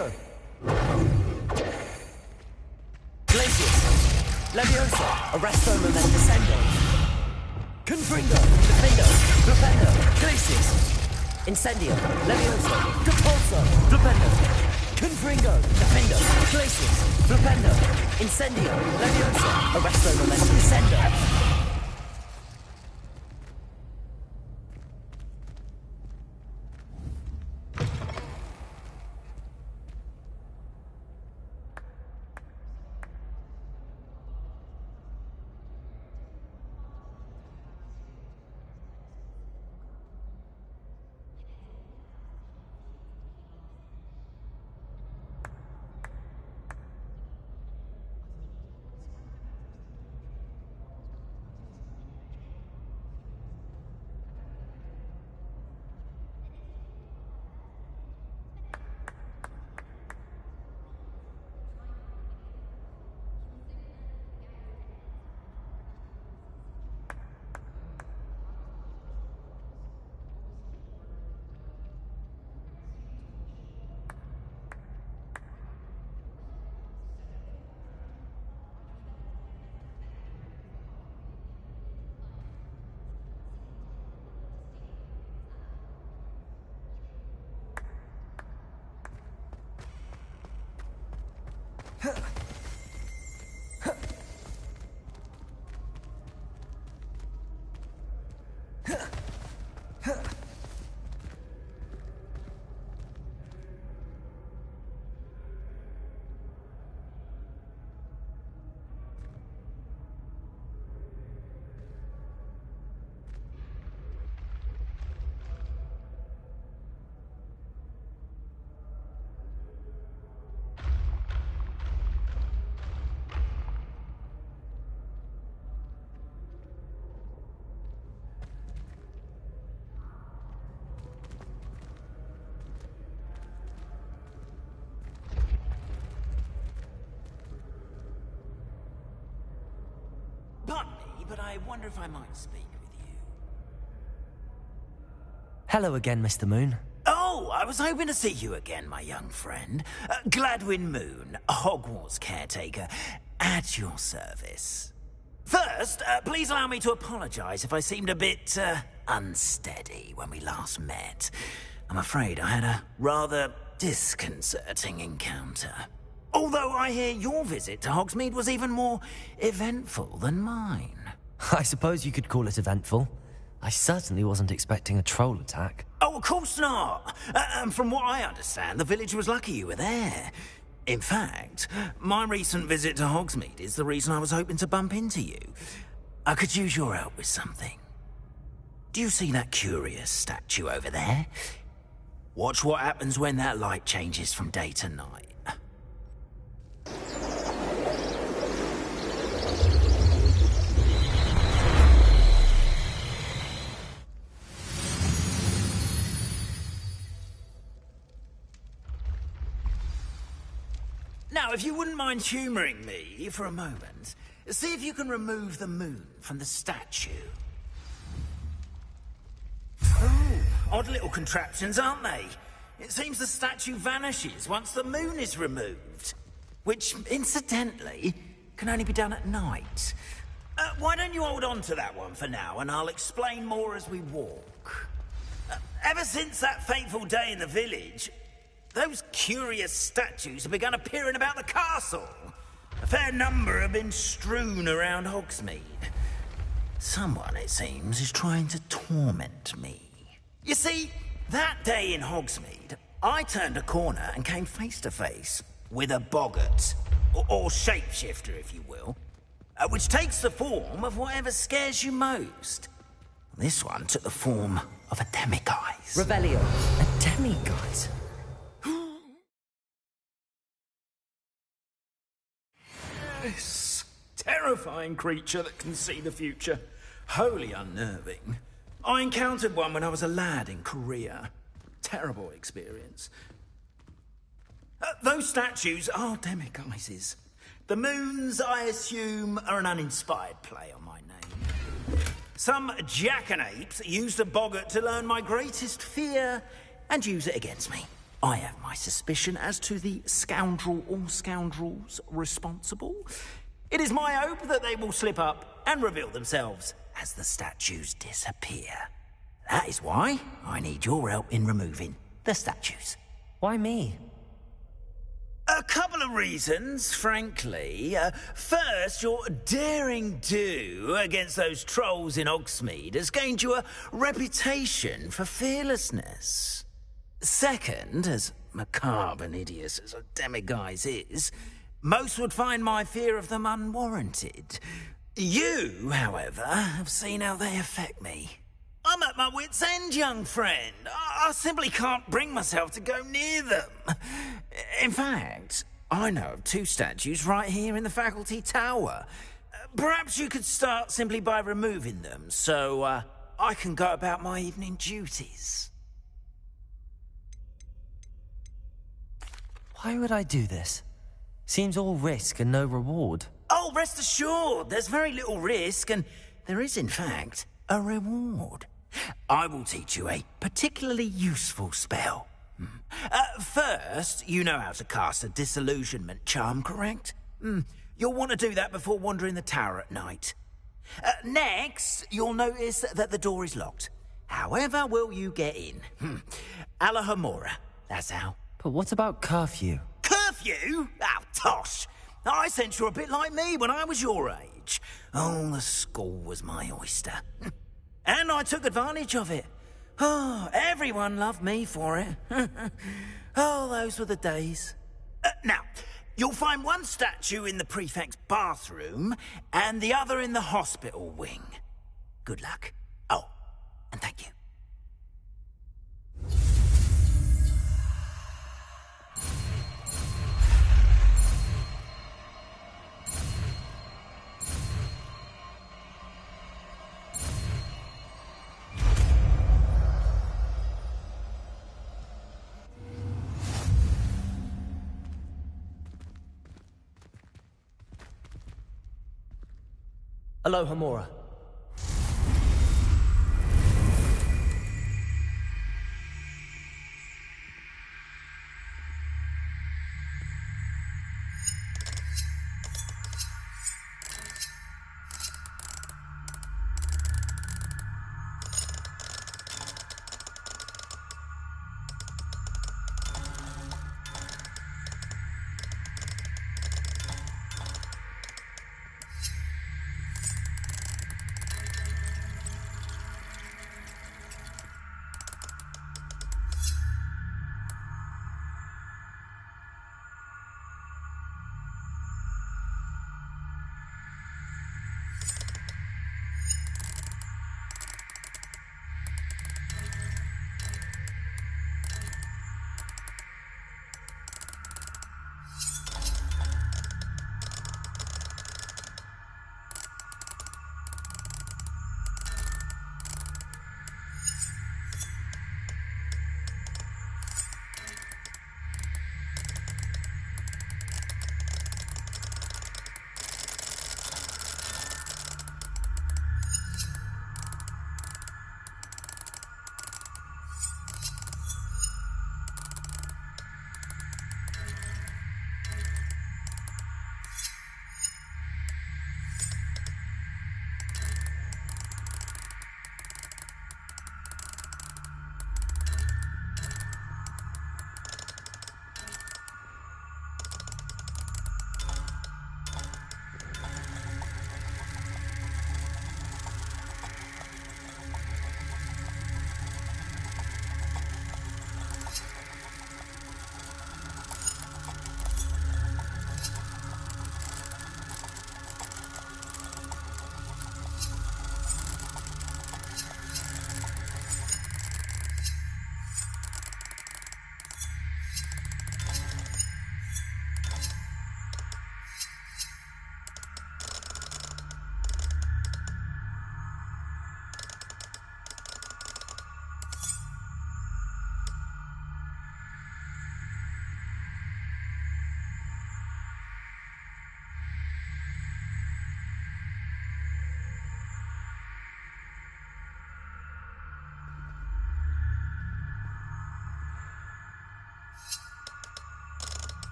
Confringo! Glacius! Leviosa! Arresto Moment Descendo! Confringo! Defendo! Defendo! Glacius! Incendio! Leviosa! Depulso! Defendo! Confringo! Defendo! Glacius! Defendo! Incendio! Leviosa! Arresto Moment Descendo! Pardon me, but I wonder if I might speak with you. Hello again, Mr. Moon. Oh, I was hoping to see you again, my young friend. Gladwin Moon, Hogwarts caretaker, at your service. First, please allow me to apologize if I seemed a bit, unsteady when we last met. I'm afraid I had a rather disconcerting encounter. Although I hear your visit to Hogsmeade was even more eventful than mine. I suppose you could call it eventful. I certainly wasn't expecting a troll attack. Oh, of course not. And from what I understand, the village was lucky you were there. In fact, my recent visit to Hogsmeade is the reason I was hoping to bump into you. I could use your help with something. Do you see that curious statue over there? Watch what happens when that light changes from day to night. Now, if you wouldn't mind humouring me for a moment, see if you can remove the moon from the statue. Oh, odd little contraptions, aren't they? It seems the statue vanishes once the moon is removed. Which, incidentally, can only be done at night. Why don't you hold on to that one for now, and I'll explain more as we walk. Ever since that fateful day in the village, those curious statues have begun appearing about the castle. A fair number have been strewn around Hogsmeade. Someone, it seems, is trying to torment me. You see, that day in Hogsmeade, I turned a corner and came face to face with a boggart, or shapeshifter, if you will, which takes the form of whatever scares you most. This one took the form of a demiguise. Revelio. A demiguise? This terrifying creature that can see the future. Wholly unnerving. I encountered one when I was a lad in Korea. Terrible experience. Those statues are demiguises. The moons, I assume, are an uninspired play on my name. Some jackanapes used a boggart to learn my greatest fear and use it against me. I have my suspicion as to the scoundrel or scoundrels responsible. It is my hope that they will slip up and reveal themselves as the statues disappear. That is why I need your help in removing the statues. Why me? A couple of reasons, frankly. First, your daring do against those trolls in Hogsmeade has gained you a reputation for fearlessness. Second, as macabre and hideous as a demiguise is, most would find my fear of them unwarranted. You, however, have seen how they affect me. I'm at my wit's end, young friend. I simply can't bring myself to go near them. In fact, I know of 2 statues right here in the faculty tower. Perhaps you could start simply by removing them, so I can go about my evening duties. Why would I do this? Seems all risk and no reward. Oh, rest assured, there's very little risk, and there is, in fact, a reward. I will teach you a particularly useful spell. First, you know how to cast a disillusionment charm, correct? You'll want to do that before wandering the tower at night. Next, you'll notice that the door is locked. However will you get in? Alohomora, that's how. But what about curfew? Curfew? Oh, tosh! I sense you're a bit like me when I was your age. Oh, the school was my oyster. And I took advantage of it. Oh, everyone loved me for it. Oh, those were the days. Now, you'll find one statue in the prefect's bathroom and the other in the hospital wing. Good luck. Oh, and thank you. Alohomora.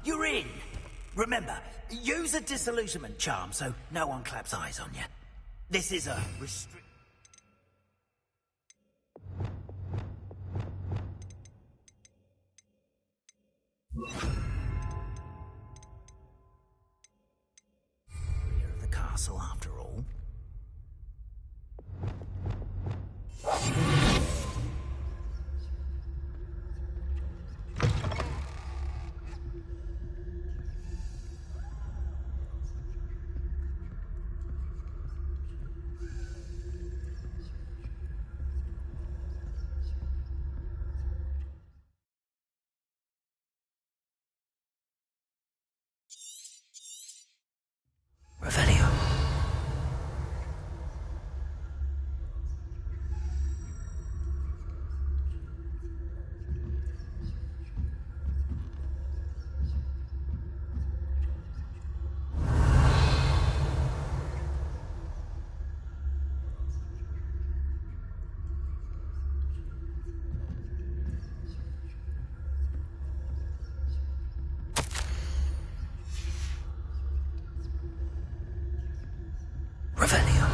you're in. Remember, use a disillusionment charm so no one claps eyes on you. This is a restrict... Rear of the castle, after all. Revelio. Revelio.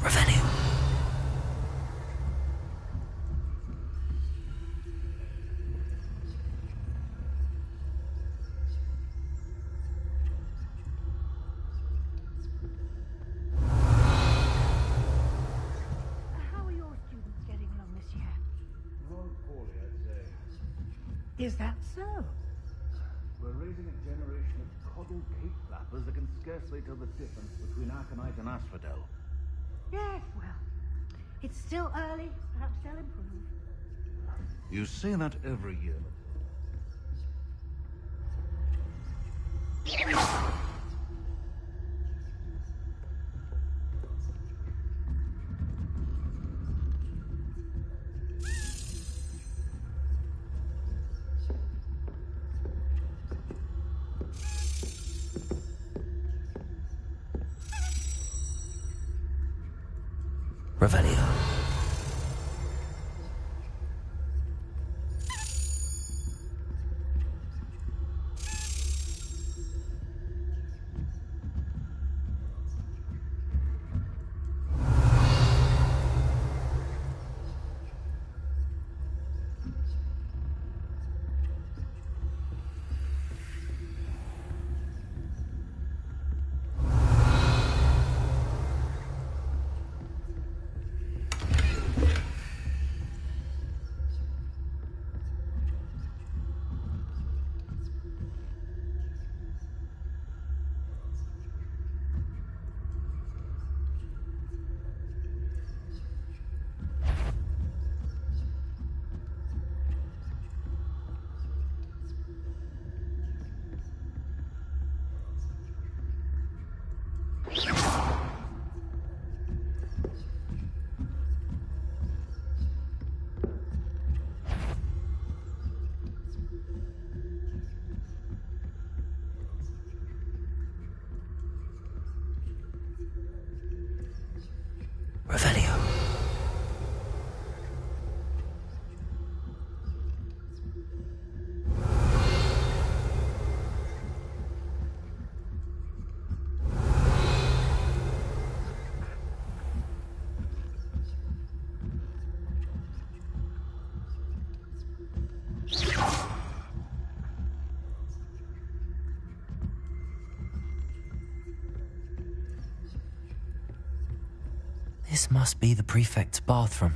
Revelio. How are your students getting along this year? Not poorly, I'd say. Is that so? We're raising a generation of coddled cape flappers that can scarcely tell the difference between Aconite and Asphodel. Yes, well, it's still early. Perhaps they'll improve. You say that every year. Revelio. Revelio. This must be the prefect's bathroom.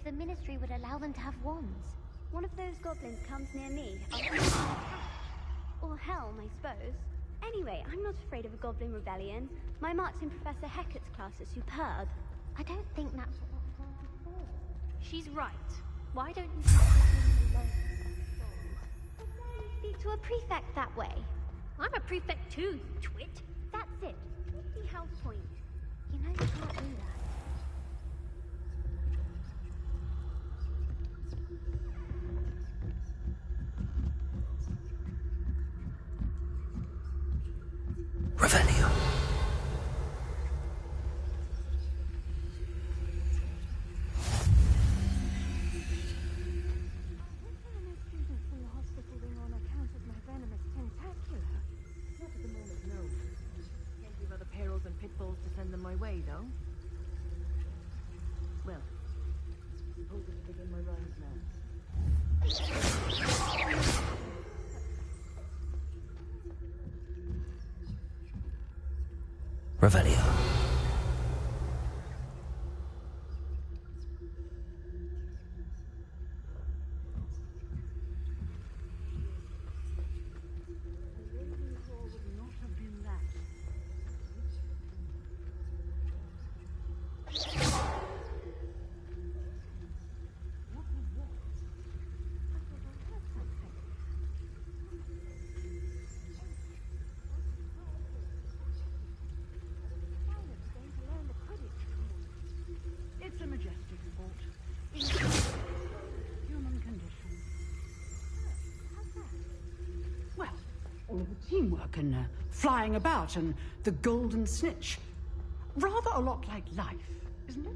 if the Ministry would allow them to have wands. One of those goblins comes near me, or Helm, I suppose. Anyway, I'm not afraid of a goblin rebellion. My marks in Professor Hecat's class are superb. I don't think that's what for. She's right. Why don't you leave alone? Speak to a prefect that way. I'm a prefect too, you twit. That's it. Sneaky house point. You know you can't do that. Revelio. Perils and pitfalls to send them my way, though. Well, suppose I should begin my rounds now. Revelio. It's a majestic sport. Human condition. Well, all of the teamwork and flying about and the golden snitch. Rather a lot like life, isn't it?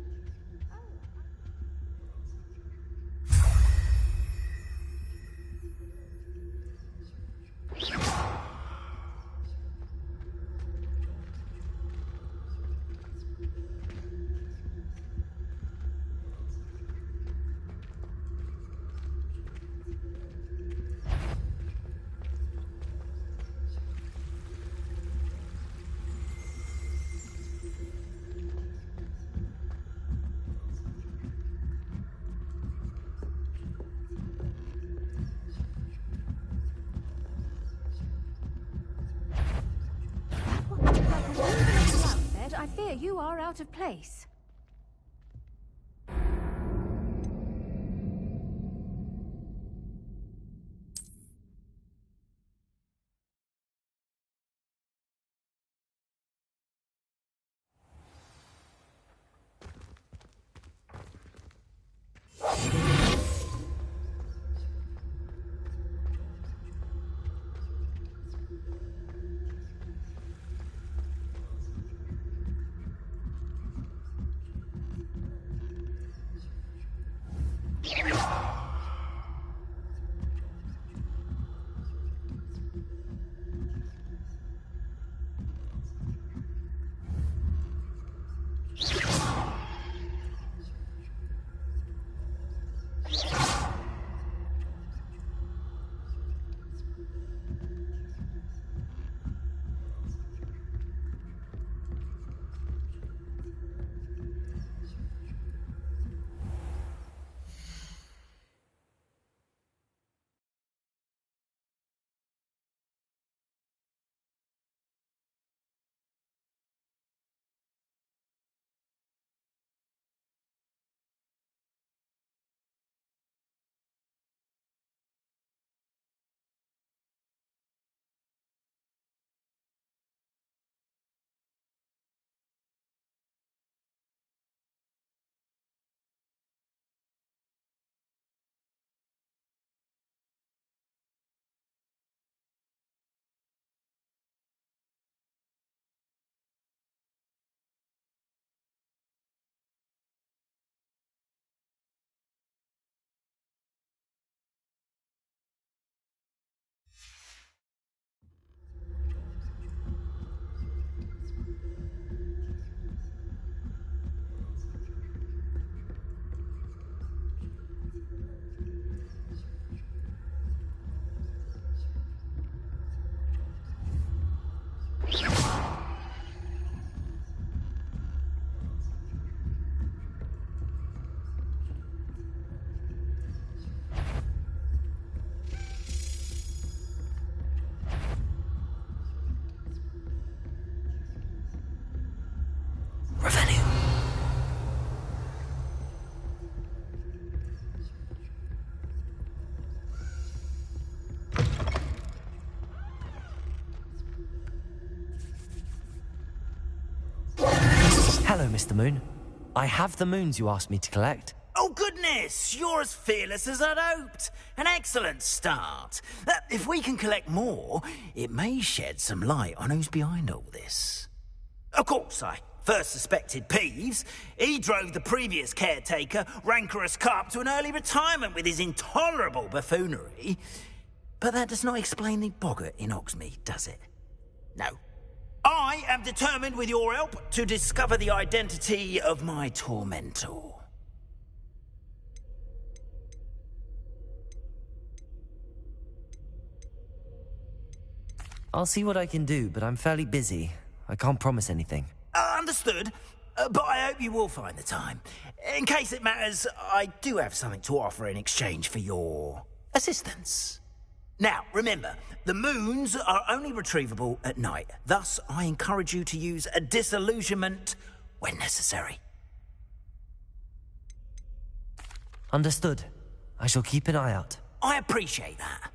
I fear you are out of place. Mr. Moon. I have the moons you asked me to collect. Oh, goodness! You're as fearless as I'd hoped. An excellent start. If we can collect more, it may shed some light on who's behind all this. Of course, I first suspected Peeves. He drove the previous caretaker, Rancorous Carp, to an early retirement with his intolerable buffoonery. But that does not explain the boggart in Hogsmeade, does it? No. I am determined, with your help, to discover the identity of my tormentor. I'll see what I can do, but I'm fairly busy. I can't promise anything. Understood. But I hope you will find the time. In case it matters, I do have something to offer in exchange for your assistance. Now, remember, the moons are only retrievable at night. Thus, I encourage you to use a disillusionment when necessary. Understood. I shall keep an eye out. I appreciate that.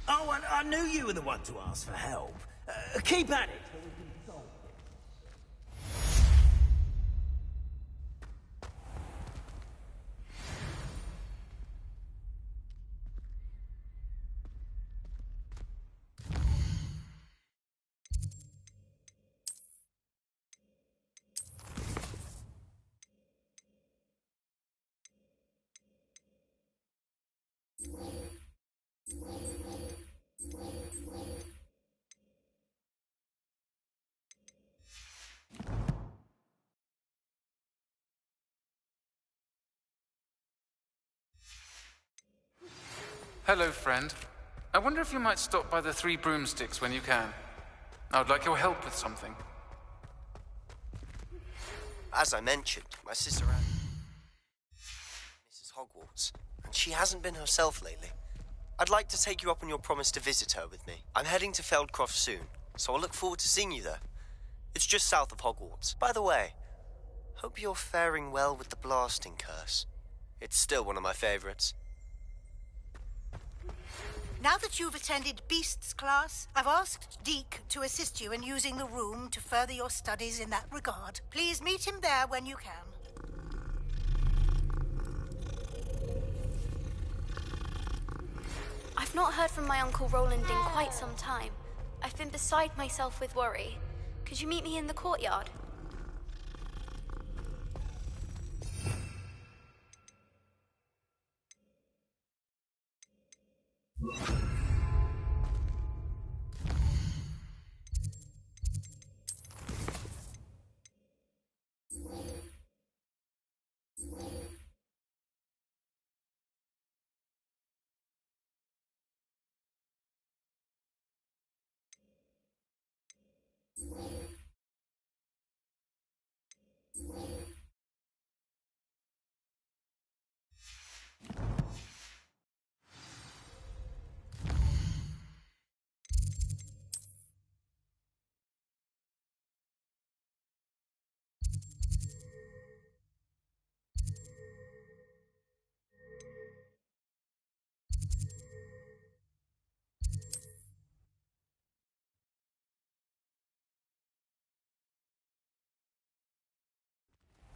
Oh, and I knew you were the one to ask for help. Keep at it. Hello, friend. I wonder if you might stop by the Three Broomsticks when you can. I would like your help with something. As I mentioned, my sister Anne, Mrs. Hogwarts, and she hasn't been herself lately. I'd like to take you up on your promise to visit her with me. I'm heading to Feldcroft soon, so I'll look forward to seeing you there. It's just south of Hogwarts. By the way, hope you're faring well with the blasting curse. It's still one of my favorites. Now that you've attended Beasts class, I've asked Deke to assist you in using the room to further your studies in that regard. Please meet him there when you can. I've not heard from my Uncle Roland in quite some time. I've been beside myself with worry. Could you meet me in the courtyard?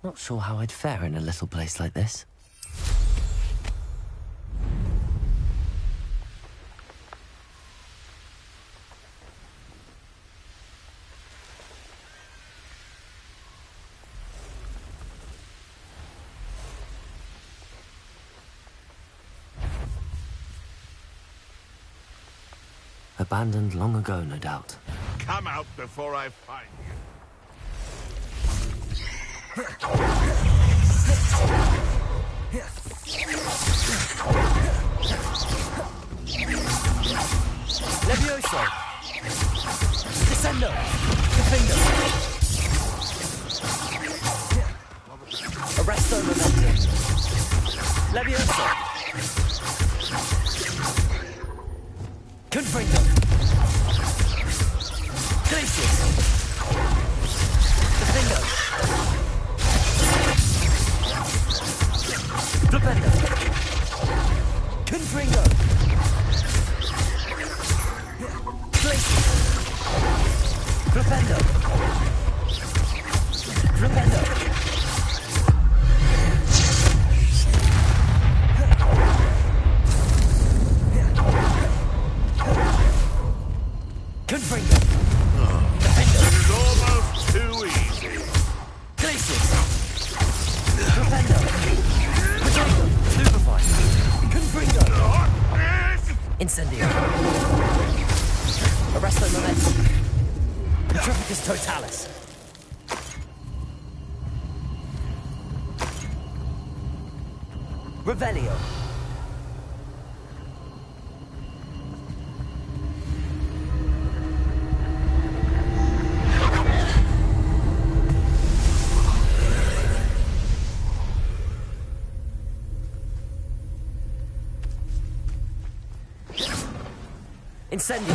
Not sure how I'd fare in a little place like this. Abandoned long ago, no doubt. Come out before I find you. Levioso! Descendo! Defendo! Arresto momentum! Levioso! Confringo! Glacius! Defendo! Flipendo! Confringo! Glacius! Flipendo! Incendio. Arresto Momentum. Petrificus Totalis. Revelio. Incendio.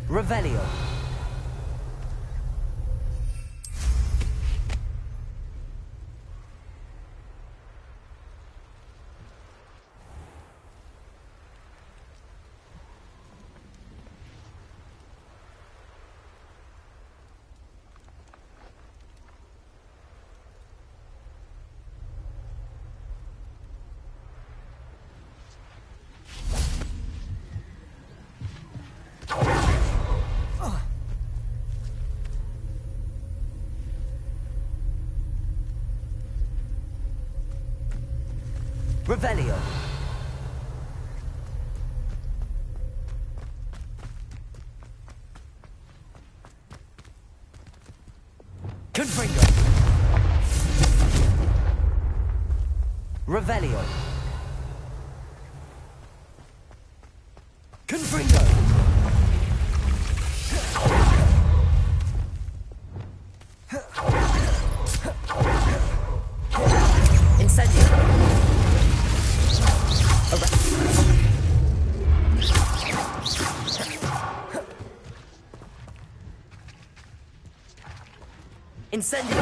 Revelio. Revelio. Confringo. Revelio. Confringo. Incendio. Incendio.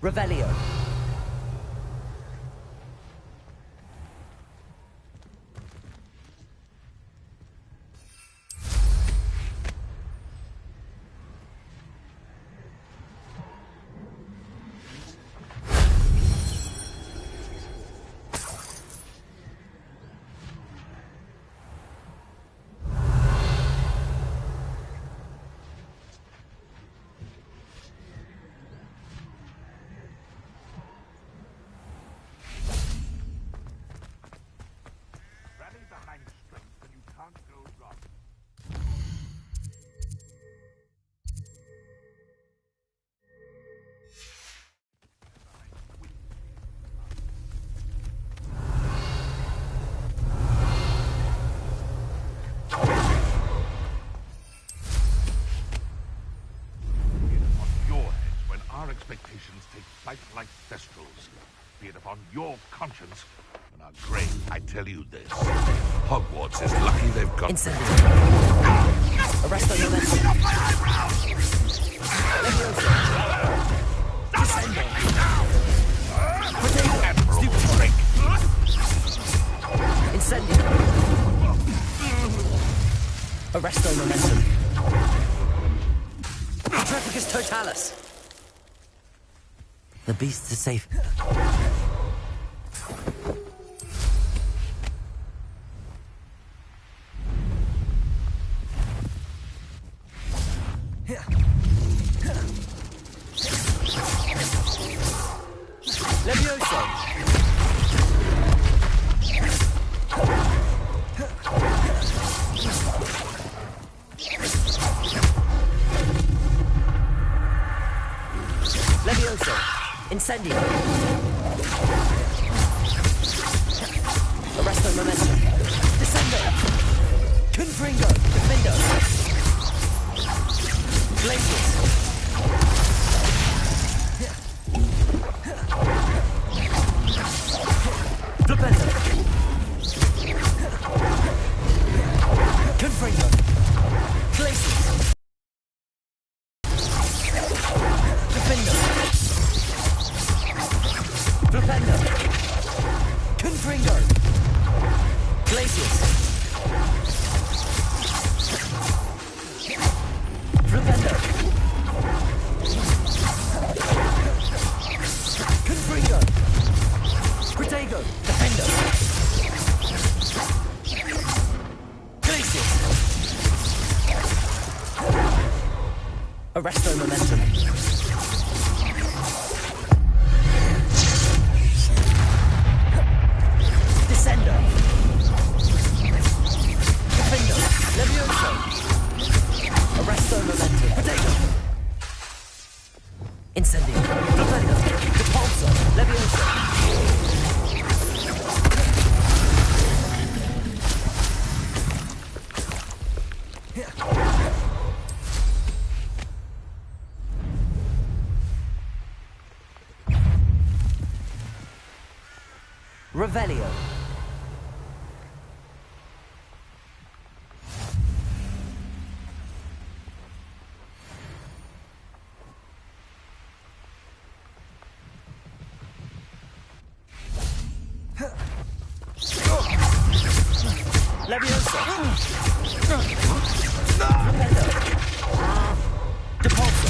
Revelio. Expectations take flight like thestrals. Be it upon your conscience. When our grave, I tell you this. Hogwarts is lucky they've got... Incendio. Arresto Momentum. Leviosa. Descendo. Stupid trick. Incendio. Arresto Momentum. Petrificus Totalis. The beasts are safe. Levioso. Levioso. Incendio. Arresto Momentum. Descendo. Confringo! Defender! Glacius! Flipendo! Confringo! Glacius! Defender! Flipendo! Confringo! Glacius! Flipendo! Confringo! Protego! Defender! Glacius! Arresto Momentum! Descender! Defender! Levioso! Arresto Momentum! Potato! Incendio! Defender! Repulsor! Levioso! Revelio. Leviosa. Repello. Depulso.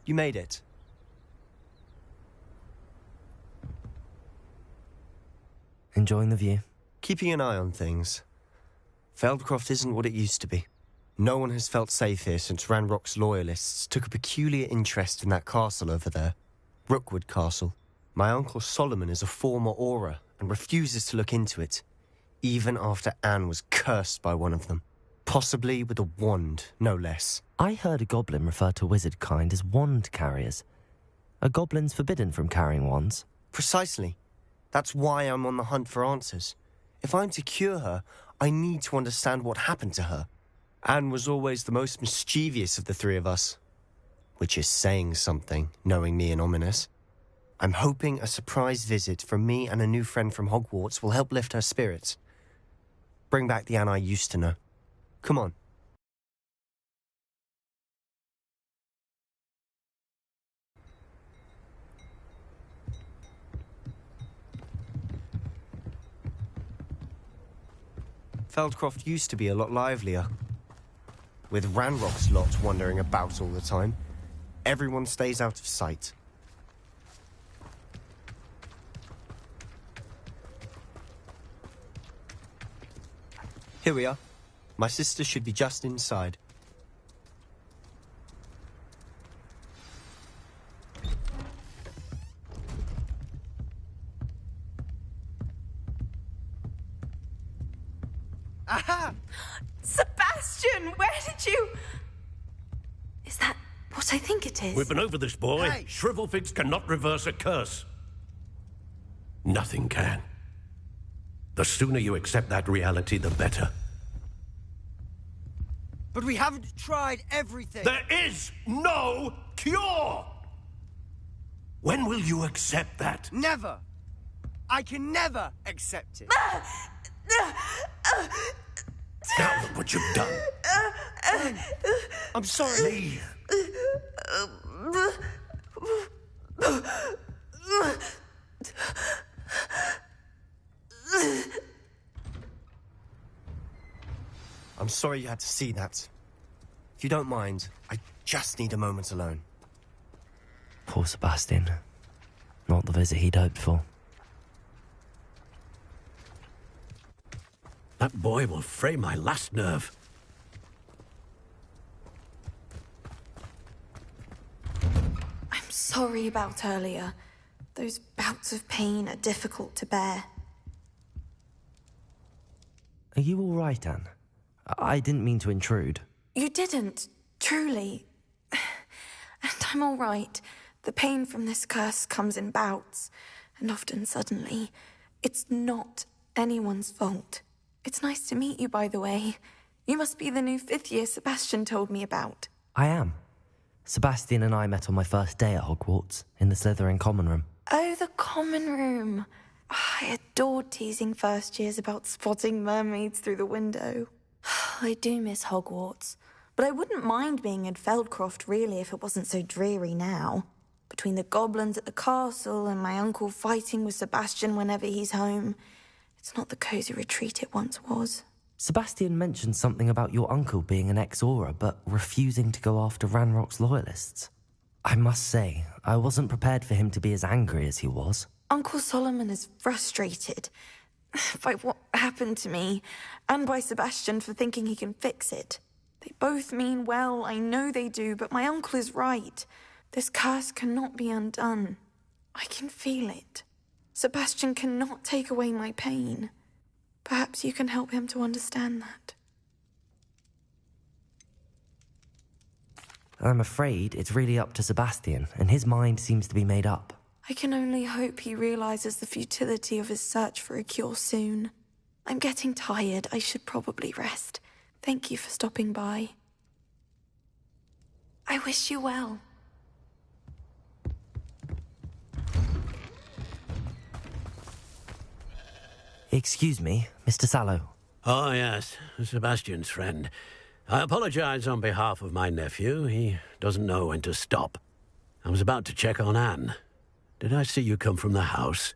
You made it. Enjoying the view? Keeping an eye on things. Feldcroft isn't what it used to be. No one has felt safe here since Ranrock's loyalists took a peculiar interest in that castle over there. Rookwood Castle. My uncle Solomon is a former Auror and refuses to look into it, even after Anne was cursed by one of them. Possibly with a wand, no less. I heard a goblin refer to wizard kind as wand carriers. Are goblins forbidden from carrying wands? Precisely. That's why I'm on the hunt for answers. If I'm to cure her, I need to understand what happened to her. Anne was always the most mischievous of the three of us. Which is saying something, knowing me and Ominis. I'm hoping a surprise visit from me and a new friend from Hogwarts will help lift her spirits. Bring back the Anne I used to know. Come on. Feldcroft used to be a lot livelier. With Ranrock's lot wandering about all the time, everyone stays out of sight. Here we are. My sister should be just inside. Aha! Sebastian, where did you... Is that what I think it is? We've been over this, boy. Hey. Shrivelfigs cannot reverse a curse. Nothing can. The sooner you accept that reality, the better. But we haven't tried everything. There is no cure! When will you accept that? Never! I can never accept it. Now look what you've done. I'm sorry. Leave. I'm sorry you had to see that. If you don't mind, I just need a moment alone. Poor Sebastian. Not the visit he'd hoped for. That boy will fray my last nerve. I'm sorry about earlier. Those bouts of pain are difficult to bear. Are you all right, Anne? I didn't mean to intrude. You didn't, truly. And I'm all right. The pain from this curse comes in bouts, and often suddenly. It's not anyone's fault. It's nice to meet you, by the way. You must be the new 5th year Sebastian told me about. I am. Sebastian and I met on my first day at Hogwarts, in the Slytherin common room. Oh, the common room. I adored teasing first years about spotting mermaids through the window. I do miss Hogwarts, but I wouldn't mind being in Feldcroft, really, if it wasn't so dreary now. Between the goblins at the castle and my uncle fighting with Sebastian whenever he's home, it's not the cosy retreat it once was. Sebastian mentioned something about your uncle being an ex-Auror, but refusing to go after Ranrock's loyalists. I must say, I wasn't prepared for him to be as angry as he was. Uncle Solomon is frustrated by what happened to me, and by Sebastian for thinking he can fix it. They both mean well, I know they do, but my uncle is right. This curse cannot be undone. I can feel it. Sebastian cannot take away my pain. Perhaps you can help him to understand that. I'm afraid it's really up to Sebastian, and his mind seems to be made up. I can only hope he realizes the futility of his search for a cure soon. I'm getting tired. I should probably rest. Thank you for stopping by. I wish you well. Excuse me, Mr. Sallow. Oh, yes, Sebastian's friend. I apologize on behalf of my nephew. He doesn't know when to stop. I was about to check on Anne. Did I see you come from the house?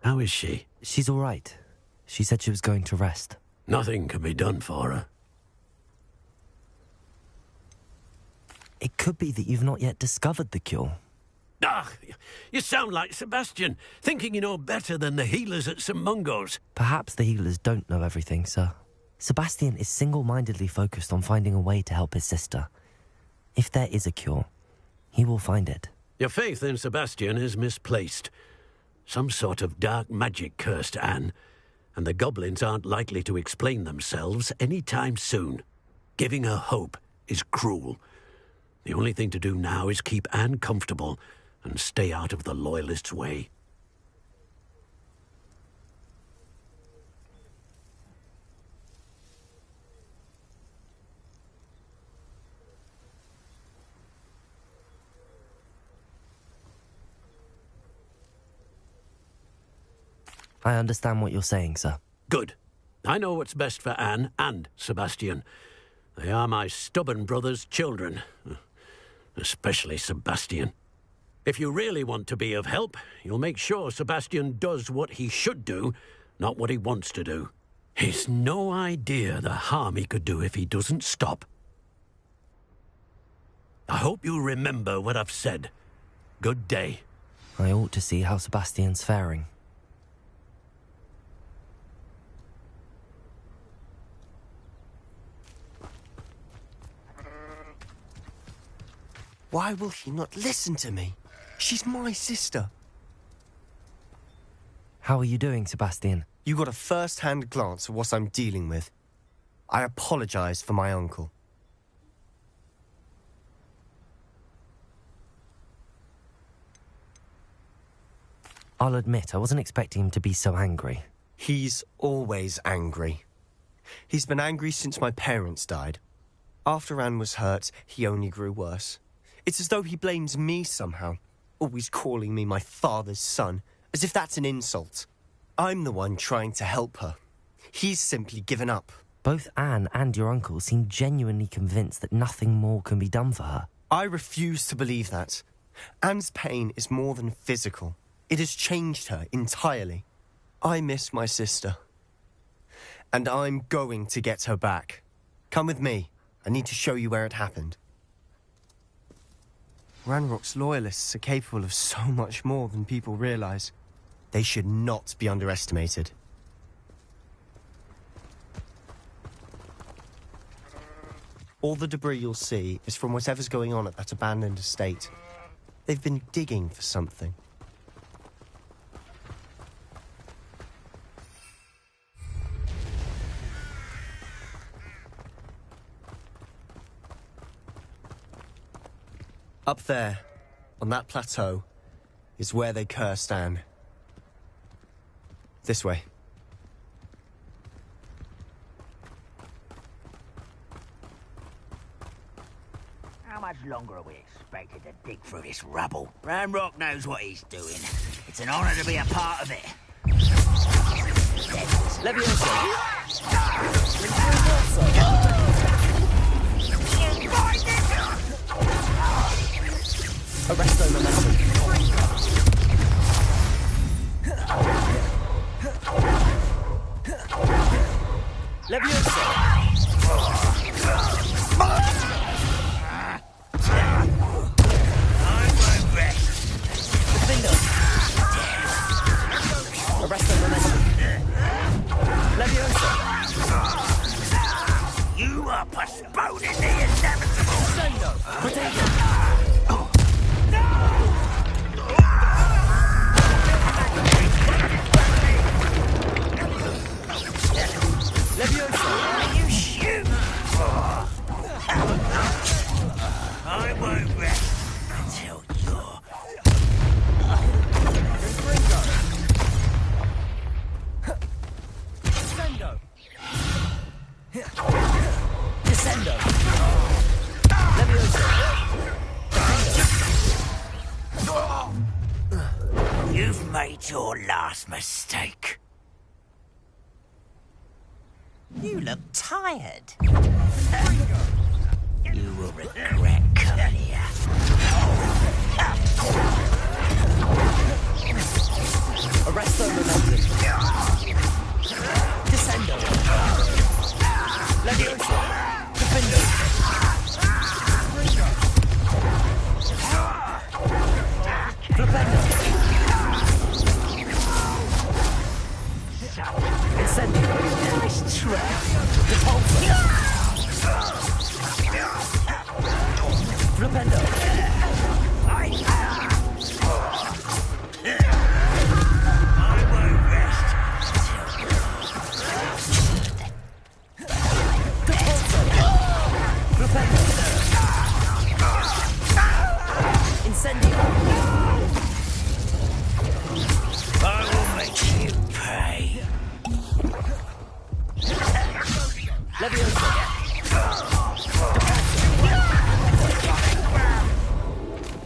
How is she? She's all right. She said she was going to rest. Nothing can be done for her. It could be that you've not yet discovered the cure. Ah, you sound like Sebastian, thinking you know better than the healers at St. Mungo's. Perhaps the healers don't know everything, sir. Sebastian is single-mindedly focused on finding a way to help his sister. If there is a cure, he will find it. Your faith in Sebastian is misplaced. Some sort of dark magic cursed Anne, and the goblins aren't likely to explain themselves any time soon. Giving her hope is cruel. The only thing to do now is keep Anne comfortable and stay out of the Loyalists' way. I understand what you're saying, sir. Good. I know what's best for Anne and Sebastian. They are my stubborn brother's children. Especially Sebastian. If you really want to be of help, you'll make sure Sebastian does what he should do, not what he wants to do. He's no idea the harm he could do if he doesn't stop. I hope you remember what I've said. Good day. I ought to see how Sebastian's faring. Why will he not listen to me? She's my sister. How are you doing, Sebastian? You got a first-hand glance at what I'm dealing with. I apologize for my uncle. I'll admit, I wasn't expecting him to be so angry. He's always angry. He's been angry since my parents died. After Anne was hurt, he only grew worse. It's as though he blames me somehow, always calling me my father's son, as if that's an insult. I'm the one trying to help her. He's simply given up. Both Anne and your uncle seem genuinely convinced that nothing more can be done for her. I refuse to believe that. Anne's pain is more than physical. It has changed her entirely. I miss my sister. And I'm going to get her back. Come with me. I need to show you where it happened. Ranrock's loyalists are capable of so much more than people realize. They should not be underestimated. All the debris you'll see is from whatever's going on at that abandoned estate. They've been digging for something. Up there, on that plateau, is where they cursed Anne. This way. How much longer are we expected to dig through this rubble? Ranrock knows what he's doing. It's an honor to be a part of it. Arresto momentum. Leviosa! Arresto momentum. Leviosa! You are postponing the inevitable! Sendo! Potato! Leviosa! You shoot! I won't rest until you're... Descendo! Descendo! Leviosa! You've made your last mistake. You look tired. You will regret coming here. Arresto momentum. Descendo. Leviosa. Defendo. Flipendo. Incendio. Nice try. Repulsor. Flipendo. I won't rest. Flipendo. Incendio. I will make you pay. Leviosa.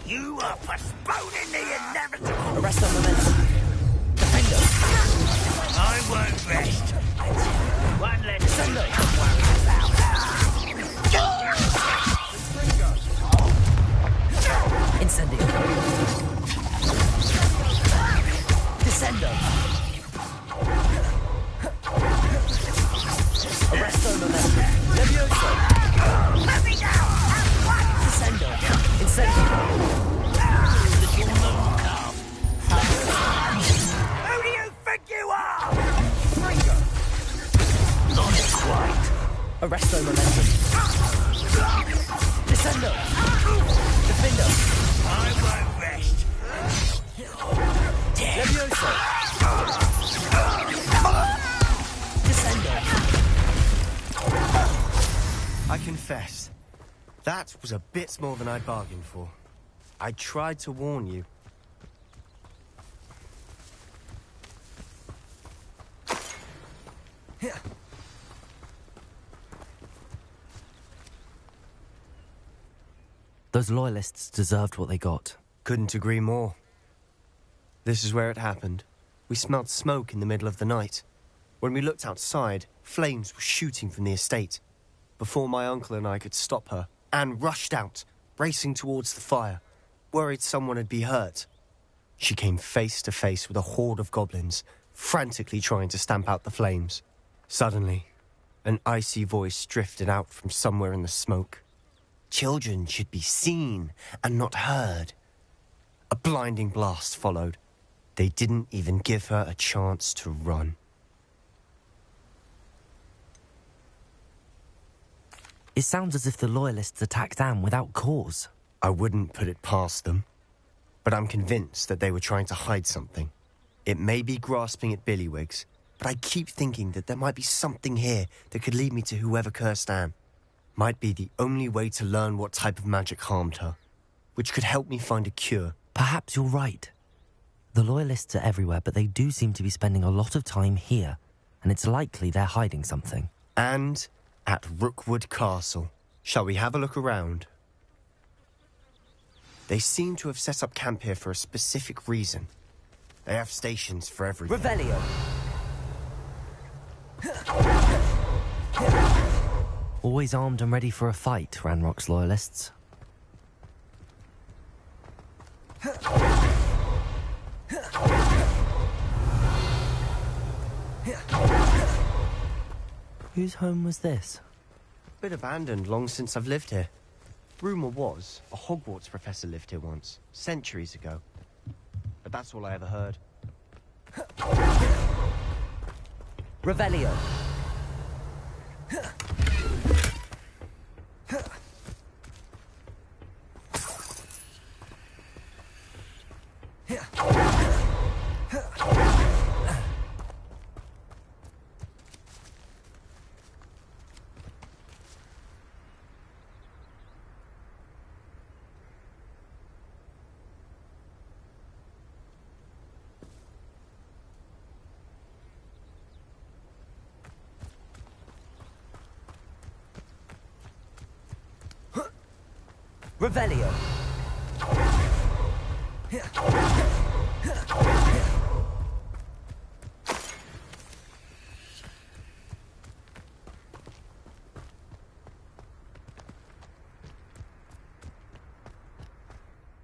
You are postponing the inevitable. Arresto momentum. Defendo. I won't rest. One less. Descendo. Incendio. Descendo. Arresto momentum. Leviosa. Let me down. Descendo. Incendio. Who do you think you are? Not quite. Arresto momentum. Descendo. Defendo. I won't rest. Leviosa. Descendo. I confess, that was a bit more than I bargained for. I tried to warn you. Those loyalists deserved what they got. Couldn't agree more. This is where it happened. We smelled smoke in the middle of the night. When we looked outside, flames were shooting from the estate. Before my uncle and I could stop her, Anne rushed out, racing towards the fire, worried someone had been hurt. She came face to face with a horde of goblins, frantically trying to stamp out the flames. Suddenly, an icy voice drifted out from somewhere in the smoke. Children should be seen and not heard. A blinding blast followed. They didn't even give her a chance to run. It sounds as if the Loyalists attacked Anne without cause. I wouldn't put it past them, but I'm convinced that they were trying to hide something. It may be grasping at Billywigs, but I keep thinking that there might be something here that could lead me to whoever cursed Anne. Might be the only way to learn what type of magic harmed her, which could help me find a cure. Perhaps you're right. The Loyalists are everywhere, but they do seem to be spending a lot of time here, and it's likely they're hiding something. And at Rookwood Castle. Shall we have a look around? They seem to have set up camp here for a specific reason. They have stations for everything. Revelio! Always armed and ready for a fight, Ranrock's Loyalists. Whose home was this? Been abandoned long since I've lived here. Rumour was a Hogwarts professor lived here once, centuries ago. But that's all I ever heard. Revelio! Revelio.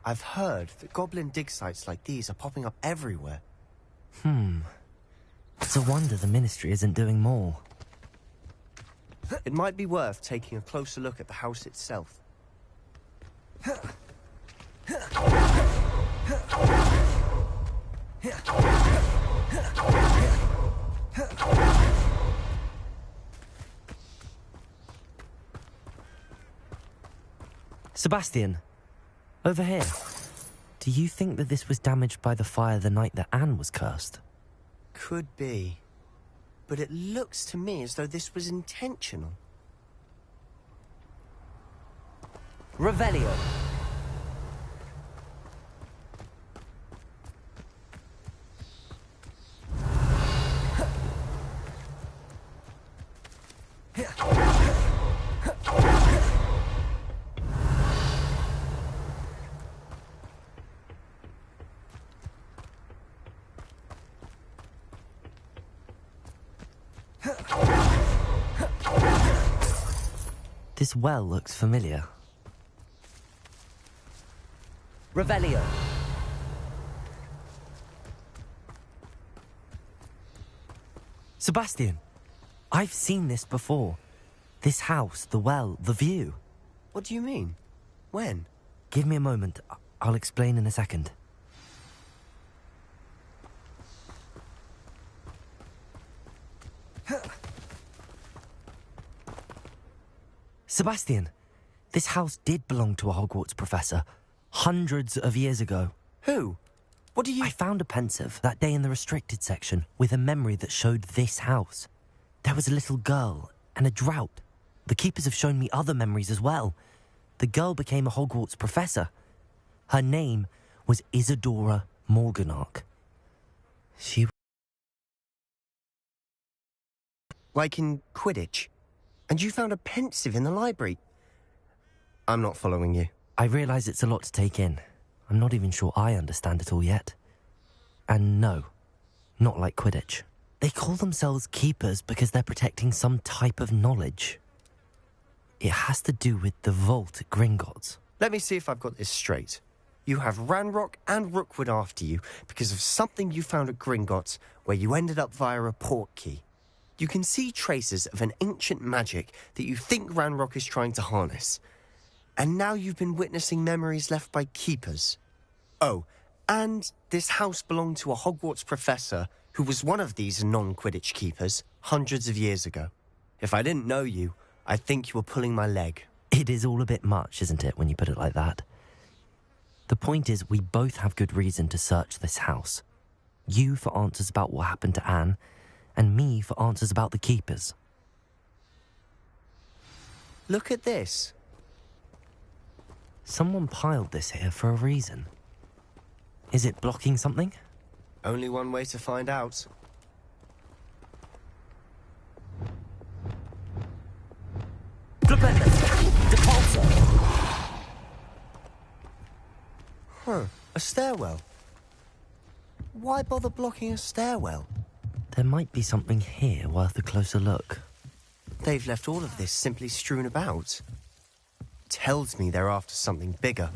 I've heard that goblin dig sites like these are popping up everywhere. It's a wonder the Ministry isn't doing more. It might be worth taking a closer look at the house itself. Sebastian, over here. Do you think that this was damaged by the fire the night that Anne was cursed? Could be. But it looks to me as though this was intentional. Revelio. This well looks familiar. Revelio. Sebastian, I've seen this before. This house, the well, the view. What do you mean? When? Give me a moment. I'll explain in a second. Sebastian, this house did belong to a Hogwarts professor. Hundreds of years ago. Who? What do you... I found a pensive that day in the restricted section with a memory that showed this house. There was a little girl and a drought. The keepers have shown me other memories as well. The girl became a Hogwarts professor. Her name was Isadora Morganach. She... Like in Quidditch? And you found a pensive in the library? I'm not following you. I realise it's a lot to take in. I'm not even sure I understand it all yet. And no, not like Quidditch. They call themselves keepers because they're protecting some type of knowledge. It has to do with the vault at Gringotts. Let me see if I've got this straight. You have Ranrock and Rookwood after you because of something you found at Gringotts where you ended up via a port key. You can see traces of an ancient magic that you think Ranrock is trying to harness. And now you've been witnessing memories left by keepers. Oh, and this house belonged to a Hogwarts professor who was one of these non-Quidditch keepers hundreds of years ago. If I didn't know you, I'd think you were pulling my leg. It is all a bit much, isn't it, when you put it like that? The point is, we both have good reason to search this house. You for answers about what happened to Anne, and me for answers about the keepers. Look at this. Someone piled this here for a reason. Is it blocking something? Only one way to find out. Huh, a stairwell. Why bother blocking a stairwell? There might be something here worth a closer look. They've left all of this simply strewn about. Tells me they're after something bigger.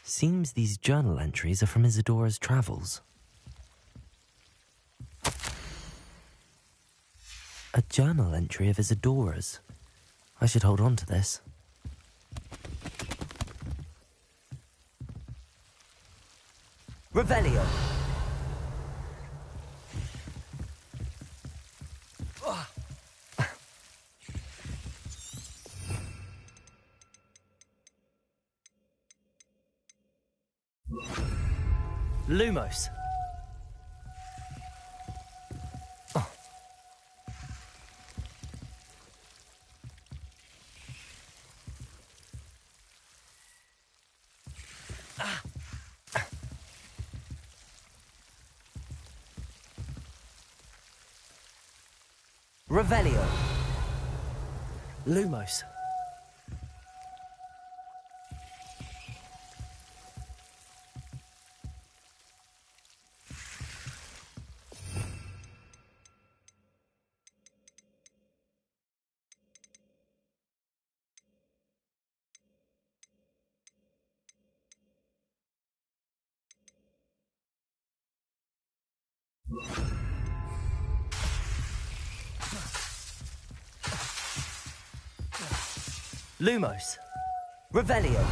Seems these journal entries are from Isadora's travels. A journal entry of Isadora's. I should hold on to this. Revelio. Lumos. Revelio. Lumos. Lumos. Revelio.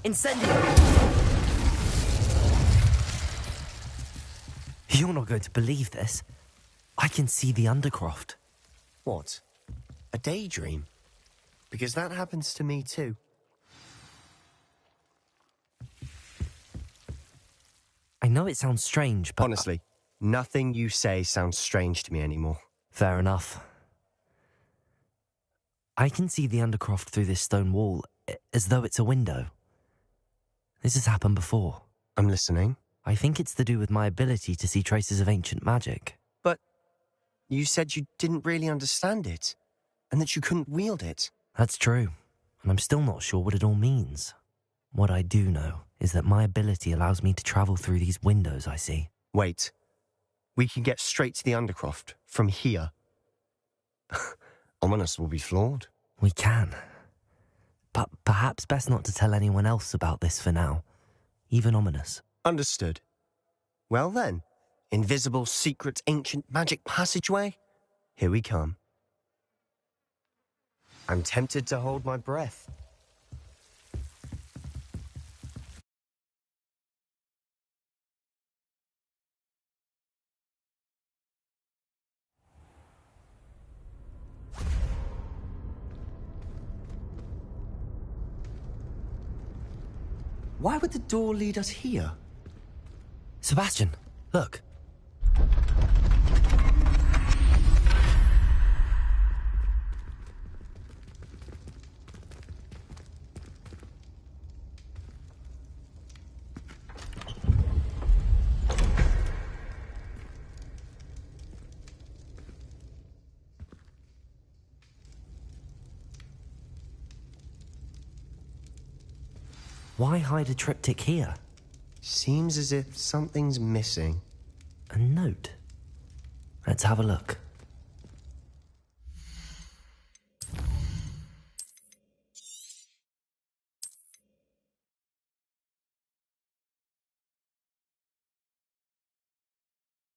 Incendio. You're not going to believe this. I can see the Undercroft. What? A daydream? Because that happens to me too. I know it sounds strange, but... Honestly, nothing you say sounds strange to me anymore. Fair enough. I can see the Undercroft through this stone wall, as though it's a window. This has happened before. I'm listening. I think it's to do with my ability to see traces of ancient magic. But you said you didn't really understand it, and that you couldn't wield it. That's true, and I'm still not sure what it all means. What I do know is that my ability allows me to travel through these windows I see. Wait. We can get straight to the Undercroft from here. Ominis will be floored. We can. But perhaps best not to tell anyone else about this for now. Even Ominis. Understood. Well then, invisible, secret, ancient magic passageway? Here we come. I'm tempted to hold my breath. Why would the door lead us here? Sebastian, look. Why hide a triptych here? Seems as if something's missing. A note. Let's have a look.